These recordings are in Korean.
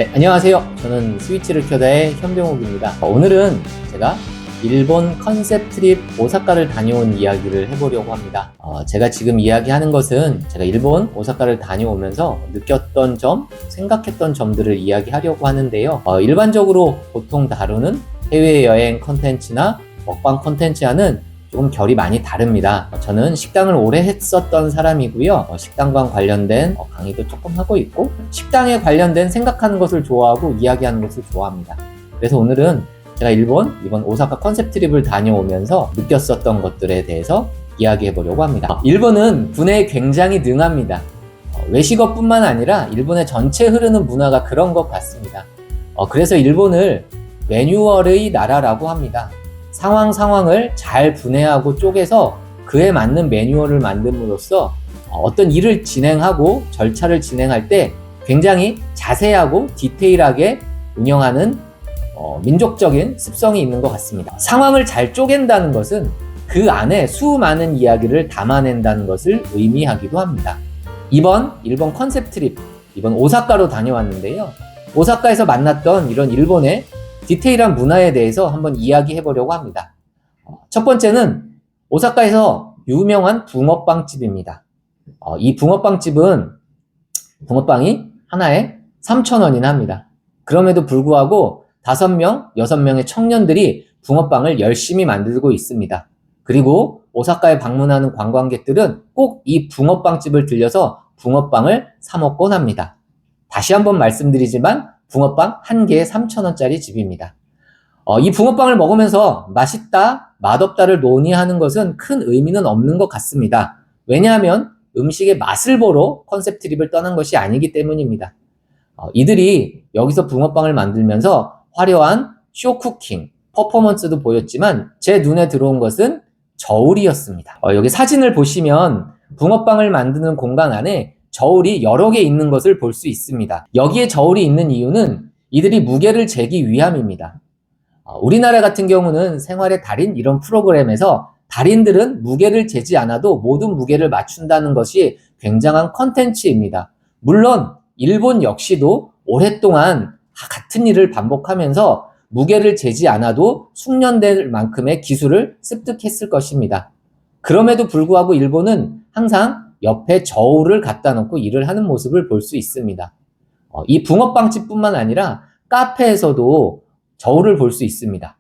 네, 안녕하세요. 저는 스위치를 켜다의 현병욱입니다. 오늘은 제가 일본 컨셉 트립 오사카를 다녀온 이야기를 해보려고 합니다. 제가 지금 이야기하는 것은 제가 일본 오사카를 다녀오면서 느꼈던 점, 생각했던 점들을 이야기하려고 하는데요. 일반적으로 보통 다루는 해외여행 컨텐츠나 먹방 컨텐츠와는 조금 결이 많이 다릅니다. 저는 식당을 오래 했었던 사람이고요. 식당과 관련된 강의도 조금 하고 있고, 식당에 관련된 생각하는 것을 좋아하고 이야기하는 것을 좋아합니다. 그래서 오늘은 제가 이번 오사카 컨셉 트립을 다녀오면서 느꼈었던 것들에 대해서 이야기해 보려고 합니다. 일본은 분해에 굉장히 능합니다. 외식어뿐만 아니라 일본의 전체 흐르는 문화가 그런 것 같습니다. 그래서 일본을 매뉴얼의 나라라고 합니다. 상황을 잘 분해하고 쪼개서 그에 맞는 매뉴얼을 만듦으로써 어떤 일을 진행하고 절차를 진행할 때 굉장히 자세하고 디테일하게 운영하는 민족적인 습성이 있는 것 같습니다. 상황을 잘 쪼갠다는 것은 그 안에 수많은 이야기를 담아낸다는 것을 의미하기도 합니다. 이번 일본 컨셉 트립, 이번 오사카로 다녀왔는데요. 오사카에서 만났던 이런 일본의 디테일한 문화에 대해서 한번 이야기해 보려고 합니다. 첫 번째는 오사카에서 유명한 붕어빵집입니다. 이 붕어빵집은 붕어빵이 하나에 3,000원이나 합니다. 그럼에도 불구하고 5명, 6명의 청년들이 붕어빵을 열심히 만들고 있습니다. 그리고 오사카에 방문하는 관광객들은 꼭 이 붕어빵집을 들려서 붕어빵을 사 먹곤 합니다. 다시 한번 말씀드리지만 붕어빵 한 개에 3,000원짜리 집입니다. 이 붕어빵을 먹으면서 맛있다, 맛없다를 논의하는 것은 큰 의미는 없는 것 같습니다. 왜냐하면 음식의 맛을 보러 컨셉 트립을 떠난 것이 아니기 때문입니다. 이들이 여기서 붕어빵을 만들면서 화려한 쇼 쿠킹, 퍼포먼스도 보였지만 제 눈에 들어온 것은 저울이었습니다. 여기 사진을 보시면 붕어빵을 만드는 공간 안에 저울이 여러 개 있는 것을 볼 수 있습니다. 여기에 저울이 있는 이유는 이들이 무게를 재기 위함입니다. 우리나라 같은 경우는 생활의 달인 이런 프로그램에서 달인들은 무게를 재지 않아도 모든 무게를 맞춘다는 것이 굉장한 컨텐츠입니다. 물론 일본 역시도 오랫동안 같은 일을 반복하면서 무게를 재지 않아도 숙련될 만큼의 기술을 습득했을 것입니다. 그럼에도 불구하고 일본은 항상 옆에 저울을 갖다 놓고 일을 하는 모습을 볼 수 있습니다. 이 붕어빵집뿐만 아니라 카페에서도 저울을 볼 수 있습니다.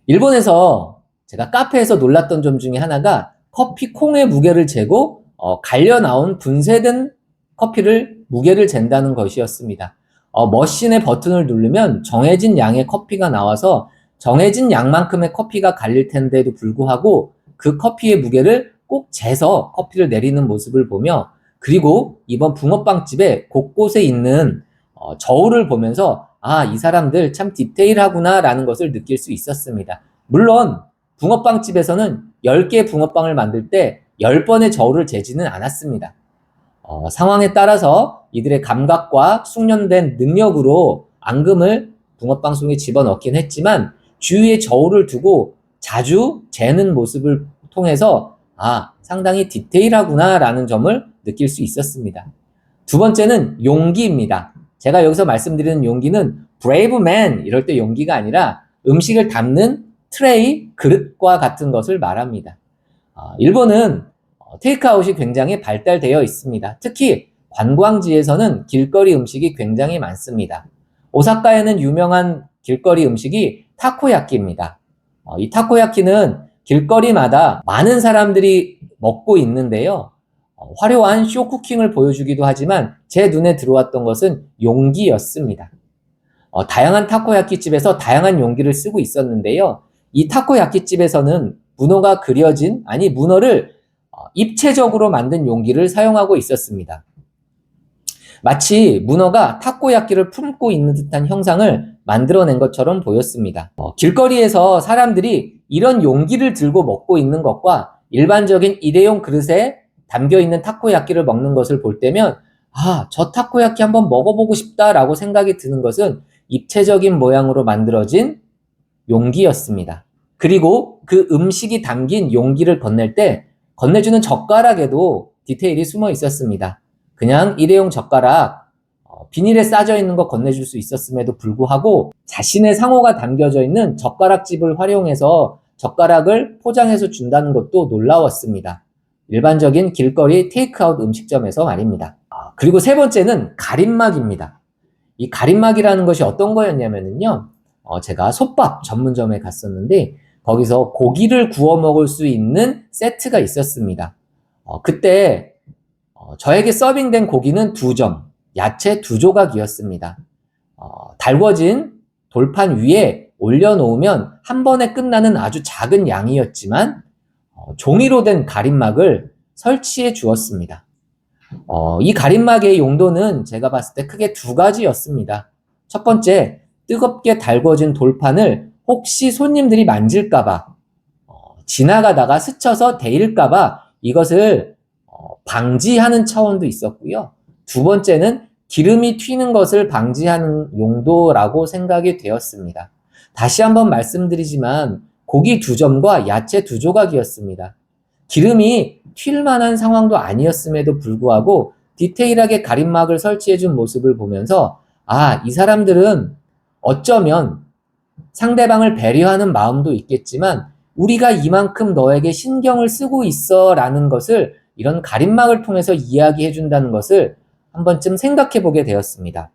일본에서 제가 카페에서 놀랐던 점 중에 하나가 커피 콩의 무게를 재고 갈려 나온 분쇄된 커피를 무게를 잰다는 것이었습니다. 머신의 버튼을 누르면 정해진 양의 커피가 나와서 정해진 양만큼의 커피가 갈릴 텐데도 불구하고 그 커피의 무게를 꼭 재서 커피를 내리는 모습을 보며, 그리고 이번 붕어빵집에 곳곳에 있는 저울을 보면서 이 사람들 참 디테일하구나 라는 것을 느낄 수 있었습니다. 물론 붕어빵집에서는 10개의 붕어빵을 만들 때 10번의 저울을 재지는 않았습니다. 상황에 따라서 이들의 감각과 숙련된 능력으로 앙금을 붕어빵 속에 집어넣긴 했지만 주위에 저울을 두고 자주 재는 모습을 통해서 상당히 디테일하구나 라는 점을 느낄 수 있었습니다. 두 번째는 용기입니다. 제가 여기서 말씀드리는 용기는 brave man 이럴 때 용기가 아니라 음식을 담는 트레이, 그릇과 같은 것을 말합니다. 일본은 테이크아웃이 굉장히 발달되어 있습니다. 특히 관광지에서는 길거리 음식이 굉장히 많습니다. 오사카에는 유명한 길거리 음식이 타코야끼입니다. 이 타코야끼는 길거리마다 많은 사람들이 먹고 있는데요. 화려한 쇼 쿠킹을 보여주기도 하지만 제 눈에 들어왔던 것은 용기였습니다. 다양한 타코야끼 집에서 다양한 용기를 쓰고 있었는데요. 이 타코야끼 집에서는 문어가 그려진, 문어를 입체적으로 만든 용기를 사용하고 있었습니다. 마치 문어가 타코야끼를 품고 있는 듯한 형상을 만들어낸 것처럼 보였습니다. 길거리에서 사람들이 이런 용기를 들고 먹고 있는 것과 일반적인 일회용 그릇에 담겨있는 타코야끼를 먹는 것을 볼 때면 저 타코야끼 한번 먹어보고 싶다라고 생각이 드는 것은 입체적인 모양으로 만들어진 용기였습니다. 그리고 그 음식이 담긴 용기를 건넬 때 건네주는 젓가락에도 디테일이 숨어 있었습니다. 그냥 일회용 젓가락, 비닐에 싸져 있는 거 건네줄 수 있었음에도 불구하고 자신의 상호가 담겨져 있는 젓가락집을 활용해서 젓가락을 포장해서 준다는 것도 놀라웠습니다. 일반적인 길거리 테이크아웃 음식점에서 말입니다. 그리고 세 번째는 가림막입니다. 이 가림막이라는 것이 어떤 거였냐면요. 제가 솥밥 전문점에 갔었는데 거기서 고기를 구워 먹을 수 있는 세트가 있었습니다. 그때 저에게 서빙된 고기는 2점, 야채 2조각이었습니다. 달궈진 돌판 위에 올려놓으면 한 번에 끝나는 아주 작은 양이었지만 종이로 된 가림막을 설치해 주었습니다. 이 가림막의 용도는 제가 봤을 때 크게 2가지였습니다. 첫 번째, 뜨겁게 달궈진 돌판을 혹시 손님들이 만질까봐, 지나가다가 스쳐서 데일까봐 이것을 방지하는 차원도 있었고요. 두 번째는 기름이 튀는 것을 방지하는 용도라고 생각이 되었습니다. 다시 한번 말씀드리지만 고기 2점과 야채 2조각이었습니다. 기름이 튈 만한 상황도 아니었음에도 불구하고 디테일하게 가림막을 설치해준 모습을 보면서 이 사람들은 어쩌면 상대방을 배려하는 마음도 있겠지만 우리가 이만큼 너에게 신경을 쓰고 있어 라는 것을 이런 가림막을 통해서 이야기해 준다는 것을 한 번쯤 생각해 보게 되었습니다.